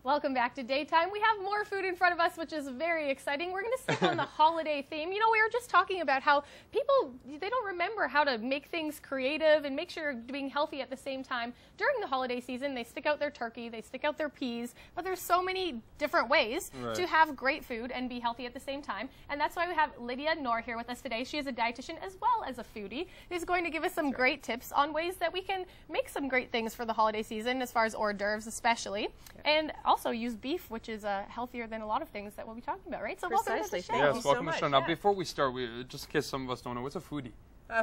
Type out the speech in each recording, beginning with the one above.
Welcome back to Daytime. We have more food in front of us, which is very exciting. We're going to stick on the holiday theme. You know, we were just talking about how people, they don't remember how to make things creative and make sure you're being healthy at the same time. During the holiday season, they stick out their turkey, they stick out their peas, but there's so many different ways to have great food and be healthy at the same time. And that's why we have Lydia Knorr here with us today. She is a dietitian as well as a foodie, who's going to give us some great tips on ways that we can make some great things for the holiday season, as far as hors d'oeuvres especially. And also use beef, which is healthier than a lot of things that we'll be talking about, right? So welcome to the show. Yes, welcome to the show. Now, before we start, just in case some of us don't know, what's a foodie?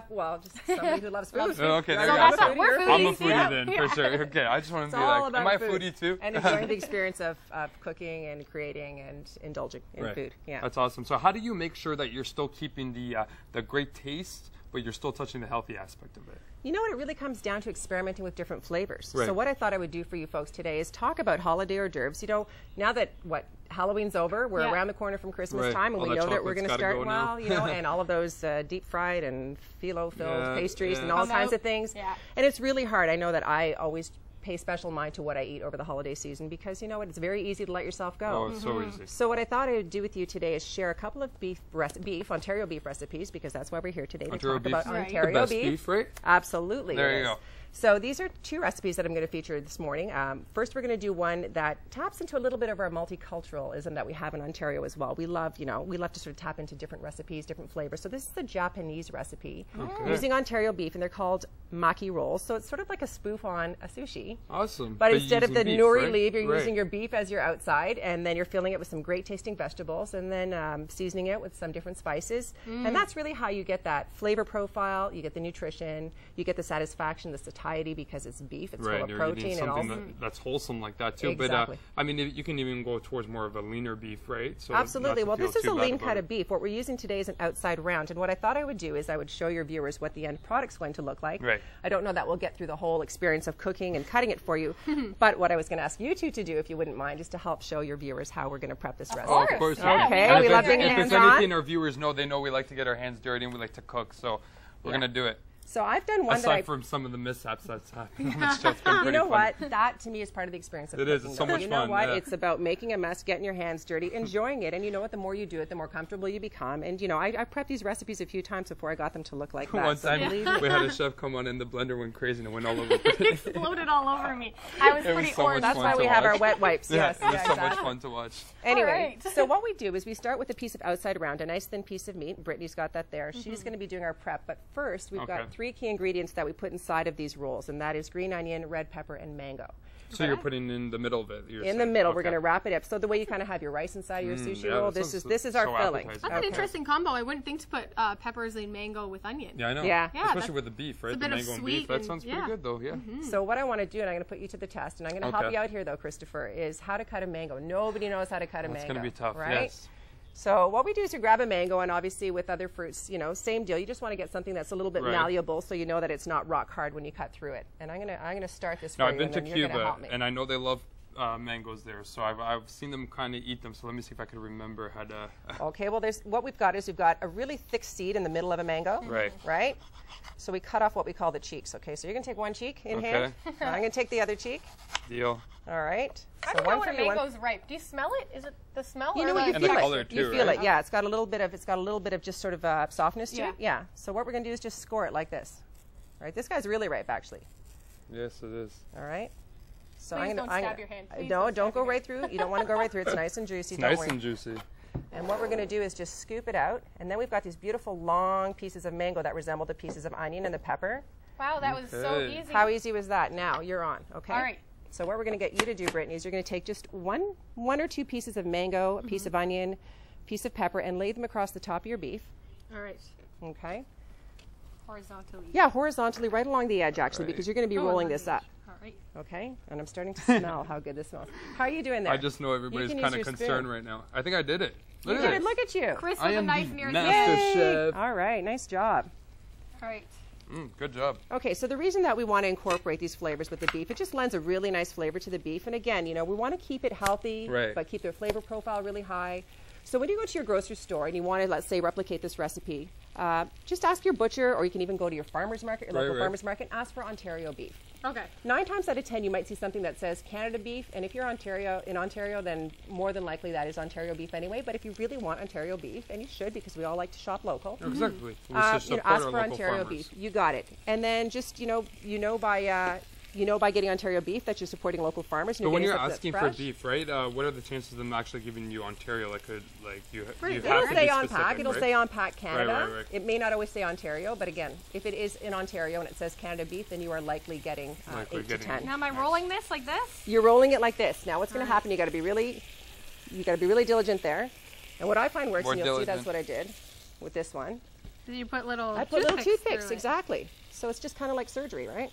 Well, just somebody who loves food. Okay, there you go. So we're foodies. I'm a foodie then, for sure. Okay, I just want to be like, am I a foodie too? And enjoying the experience of cooking and creating and indulging in food. Yeah, that's awesome. So how do you make sure that you're still keeping the great taste, but you're still touching the healthy aspect of it? You know what, it really comes down to experimenting with different flavors. Right. So what I thought I would do for you folks today is talk about holiday hors d'oeuvres. You know, now that Halloween's over, we're around the corner from Christmas time, and we know that we're going to start, you know, and all of those deep fried and phyllo-filled pastries and all kinds of things. Yeah. And it's really hard. I know that I always pay special mind to what I eat over the holiday season because, you know what, it's very easy to let yourself go. Oh, it's so easy. So what I thought I would do with you today is share a couple of Ontario beef recipes, because that's why we're here today, to talk about Ontario beef. Right? Absolutely. There you go. So these are two recipes that I'm going to feature this morning. First, we're going to do one that taps into a little bit of our multiculturalism that we have in Ontario as well. We love, you know, we love to sort of tap into different recipes, different flavors. So this is a Japanese recipe using Ontario beef, and they're called maki rolls. So it's sort of like a spoof on a sushi. Awesome. But instead of the nori leaf, you're using your beef as your outside, and then you're filling it with some great tasting vegetables, and then seasoning it with some different spices. And that's really how you get that flavor profile, you get the nutrition, you get the satisfaction, the satiety, because it's beef, it's full of protein and all. That's wholesome like that too. Exactly. But I mean, you can even go towards more of a leaner beef, right? So absolutely. Well, this is a lean cut of beef. What we're using today is an outside round, and what I thought I would do is I would show your viewers what the end product's going to look like. Right. I don't know that we'll get through the whole experience of cooking and cutting it for you, but what I was going to ask you two to do, if you wouldn't mind, is to help show your viewers how we're going to prep this recipe. Oh, of course. Okay. We love being hands-on. If there's anything our viewers know, they know we like to get our hands dirty and we like to cook, so we're going to do it. So I've done one aside from some of the mishaps that's happened. You know what? That to me is part of the experience of cooking. It is. It's so much fun. You know what? It's about making a mess, getting your hands dirty, enjoying it, and you know what? The more you do it, the more comfortable you become. And you know, I prepped these recipes a few times before I got them to look like that. One time we had a chef come on and the blender went crazy and it went all over. It exploded all over me. I was pretty orange. That's why we have our wet wipes. Yes, it was so much fun to watch. Anyway, so what we do is we start with a piece of outside round, a nice thin piece of meat. Brittany's got that there. She's going to be doing our prep, but first we've got 3 key ingredients that we put inside of these rolls, and that is green onion, red pepper, and mango. So you're putting in the middle of it? In the middle. We're going to wrap it up. So the way you kind of have your rice inside of your sushi roll, this is our filling. That's an interesting combo. I wouldn't think to put peppers and mango with onion. Yeah, I know. Yeah. Especially with the beef, right? The mango and beef. That sounds pretty good, though. Yeah. So what I want to do, and I'm going to put you to the test, and I'm going to help you out here, though, Christopher, is how to cut a mango. Nobody knows how to cut a mango. It's going to be tough, right? Yes. So what we do is we grab a mango, and obviously with other fruits, you know, same deal. You just want to get something that's a little bit malleable, so you know that it's not rock hard when you cut through it. And I'm gonna start this for you. I've been to Cuba, and I know they love mangoes there, so I've seen them kind of eat them. So let me see if I can remember how to. Okay, well, what we've got is we've got a really thick seed in the middle of a mango. Right. Right. So we cut off what we call the cheeks. Okay, so you're gonna take one cheek in hand. And I'm gonna take the other cheek. Deal. All right. I don't know when a mango's ripe. Do you smell it? Is it the smell? You know what? You feel it. Too, you feel it. Yeah, it's got a little bit of just sort of softness to it. Yeah. So what we're gonna do is just score it like this. All right. This guy's really ripe, actually. Yes, it is. All right. So Please don't stab your hand. Don't go right through. You don't want to go right through. It's nice and juicy. It's nice and juicy. And what we're going to do is just scoop it out, and then we've got these beautiful long pieces of mango that resemble the pieces of onion and the pepper. Wow, that was so easy. How easy was that? Now you're on. Okay. All right. So what we're going to get you to do, Brittany, is you're going to take just one or two pieces of mango, a piece of onion, a piece of pepper, and lay them across the top of your beef. All right. Okay. Horizontally. Yeah, horizontally, right along the edge, actually, because you're going to be rolling this up. All right. Okay. And I'm starting to smell how good this smells. How are you doing there? I just know everybody's kind of concerned right now. I think I did it. Look at it. Look at you. Chris with a knife near the master chef. All right. Nice job. All right. Good job. Okay, so the reason that we want to incorporate these flavors with the beef, it just lends a really nice flavor to the beef. And again, you know, we want to keep it healthy, but keep their flavor profile really high. So when you go to your grocery store and you want to, let's say, replicate this recipe, just ask your butcher, or you can even go to your farmer's market, your local farmer's market, and ask for Ontario beef. Okay. 9 times out of 10, you might see something that says Canada beef, and if you're in Ontario, then more than likely that is Ontario beef anyway. But if you really want Ontario beef, and you should, because we all like to shop local, Exactly. ask for Ontario beef. You got it. And then just by getting Ontario beef that you're supporting local farmers. And but when you're asking for beef, right? What are the chances of them actually giving you Ontario? It'll say on pack. It'll say on pack Canada. Right. It may not always say Ontario, but again, if it is in Ontario and it says Canada beef, then you are likely getting 8 to 10. Now am I rolling this like this? You're rolling it like this. Now what's going to happen? You got to be really diligent there. And what I find works, and you'll see that's what I did with this one. Did you put little? I put little toothpicks, exactly. So it's just kind of like surgery, right?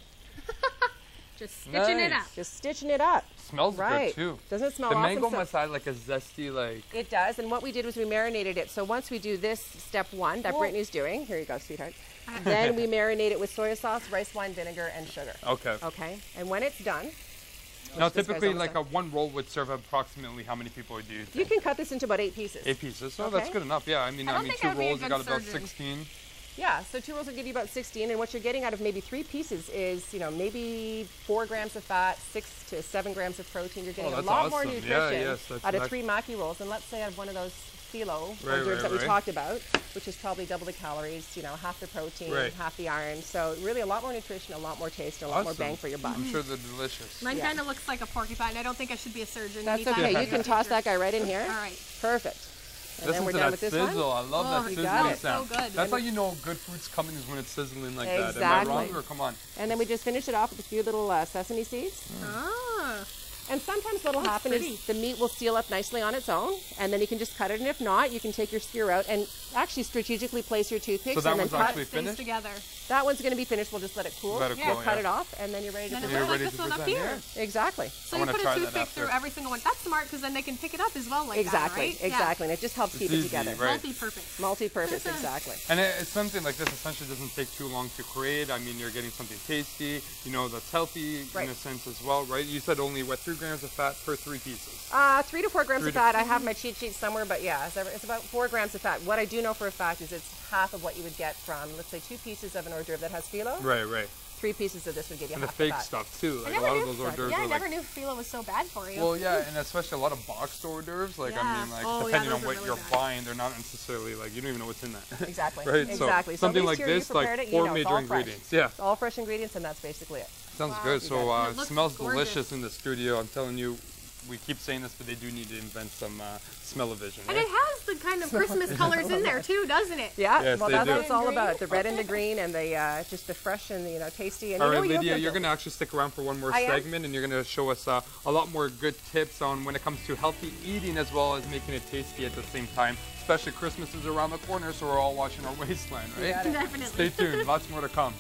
Just stitching it up. Just stitching it up. Smells good too. Doesn't it smell awesome? awesome? The mango must have like a zesty like. It does. And what we did was we marinated it. So once we do this step 1 that Brittany's doing, here you go, sweetheart. Then we marinate it with soy sauce, rice wine vinegar, and sugar. Okay. Okay. And when it's done. Now typically like one roll would serve approximately how many people do you think? You can cut this into about 8 pieces. 8 pieces. So that's good enough. Yeah. I mean 2 rolls you got about 16. Yeah, so 2 rolls will give you about 16, and what you're getting out of maybe 3 pieces is, maybe 4 grams of fat, 6 to 7 grams of protein. You're getting a lot more nutrition out of 3 maki rolls. And let's say I have one of those phyllo hors d'oeuvres that we talked about, which is probably double the calories, half the protein, half the iron. So really a lot more nutrition, a lot more taste, and a lot more bang for your buck. I'm sure they're delicious. Mine kind of looks like a porcupine. I don't think I should be a surgeon. That's okay. You can toss that guy right in here. All right. Perfect. And Listen then we're to done that with this sizzle. one. I love that sizzling sound. So good. That's how you know good food's coming is when it's sizzling like Exactly. that. Am I wrong or come on? And then we just finish it off with a few little sesame seeds. Ah. And sometimes what will happen is the meat will seal up nicely on its own, and then you can just cut it. And if not, you can take your skewer out and actually strategically place your toothpicks. So that and then one's actually finished? Together. That one's going to be finished. We'll just let it cool. Let it cool, cut it off, and then you're ready to present. You're ready to present up here. Exactly. So you put a toothpick through every single one. That's smart because then they can pick it up as well like that, right? Exactly. And it just helps keep it together. Right. Multi-purpose. Multi-purpose, exactly. And it's something like this essentially doesn't take too long to create. I mean, you're getting something tasty, that's healthy in a sense as well, right? You said only, 3 grams of fat per 3 pieces? 3 to 4 grams of fat. I have my cheat sheet somewhere, but yeah, it's about 4 grams of fat. What I do know for a fact is it's half of what you would get from, let's say, 2 pieces of an hors d'oeuvre that has phyllo. Right. 3 pieces of this would give you half the fake stuff too. Like a lot of those hors d'oeuvres. Yeah, I never knew phyllo was so bad for you. Well, yeah, and especially a lot of boxed hors d'oeuvres. Like depending on what you're buying, they're not necessarily you don't even know what's in that. Exactly. Right. Exactly. So something like this, 4 major ingredients. Yeah. It's all fresh ingredients, and that's basically it. Sounds good. So it smells delicious in the studio. I'm telling you. We keep saying this, but they do need to invent some smell-o-vision. Right? And it has the kind of Christmas colors in there too, doesn't it? Yeah, yes, well that's what it's all about. The red and the green and the just the fresh and the tasty. And all right, Lydia, you're going to actually stick around for one more segment, and you're going to show us a lot more good tips on when it comes to healthy eating as well as making it tasty at the same time. Especially Christmas is around the corner, so we're all watching our waistline, right? Definitely. Stay tuned. Lots more to come.